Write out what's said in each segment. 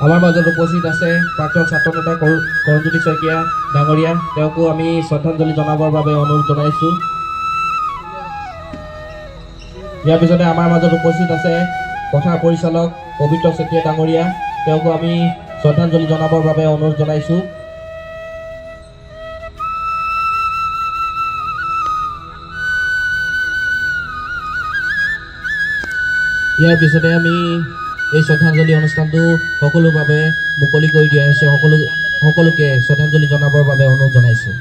আমাৰ মাজত উপস্থিত আছে প্ৰাক্তন ছাত্ৰ নেতা কৰঞ্জ্যোতি শইকীয়া ডাঙৰীয়া, তেওঁকো আমি শ্ৰদ্ধাঞ্জলি জনাবৰ বাবে অনুৰোধ জনাইছোঁ। ইয়াৰ পিছতে আমাৰ মাজত উপস্থিত আছে পথাৰ পৰিচালক পবিত্ৰ চেতিয়া ডাঙৰীয়া, তেওঁকো আমি শ্ৰদ্ধাঞ্জলি জনাবৰ বাবে অনুৰোধ জনাইছোঁ। ইয়াৰ পিছতে আমি এই শ্ৰদ্ধাঞ্জলি অনুষ্ঠানটো সকলোৰ বাবে মুকলি কৰি দিয়া হৈছে। সকলোকে শ্ৰদ্ধাঞ্জলি জনাবৰ বাবে অনুৰোধ জনাইছোঁ।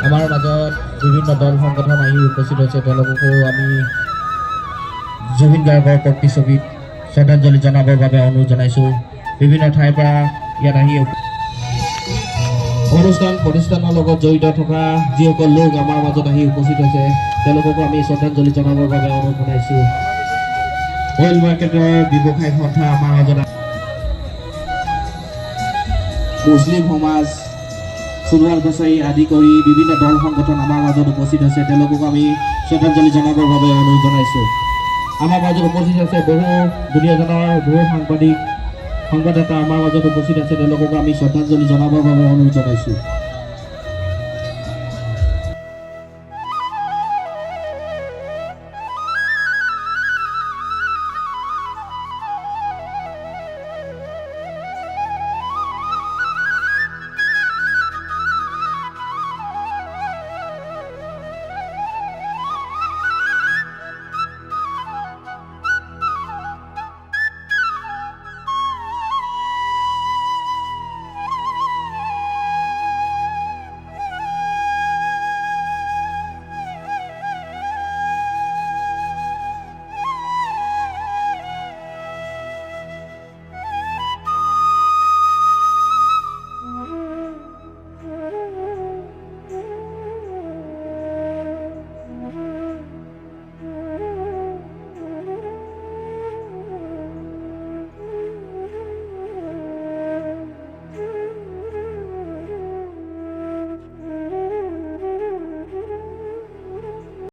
আমাৰ মাজত বিভিন্ন দল সংগঠন আহি উপস্থিত হৈছে, তেওঁলোককো আমি জুবিন গাৰ্গৰ প্ৰতিচ্ছবিত শ্ৰদ্ধাঞ্জলি জনাবৰ বাবে অনুৰোধ জনাইছোঁ। বিভিন্ন ঠাইৰ পৰা ইয়াত আহি অনুষ্ঠান প্ৰতিষ্ঠানৰ লগত জড়িত থকা যিসকল লোক আমাৰ মাজত আহি উপস্থিত হৈছে, তেওঁলোককো আমি শ্ৰদ্ধাঞ্জলি জনাবৰ বাবে অনুৰোধ জনাইছোঁ। অইল মাৰ্কেটৰ ব্যৱসায়িক সন্থা আমাৰ মাজত, মুছলিম সমাজ, সোণোৱাল কছাৰী আদি কৰি বিভিন্ন দল সংগঠন আমাৰ মাজত উপস্থিত হৈছে, তেওঁলোককো আমি শ্ৰদ্ধাঞ্জলি জনাবৰ বাবে অনুৰোধ জনাইছোঁ। আমাৰ মাজত উপস্থিত আছে বহু দুনীয়াজনৰ বহু সংবাদদাতা আমাৰ মাজত উপস্থিত আছে, তেওঁলোককো আমি শ্ৰদ্ধাঞ্জলি জনাবৰ বাবে অনুৰোধ জনাইছোঁ।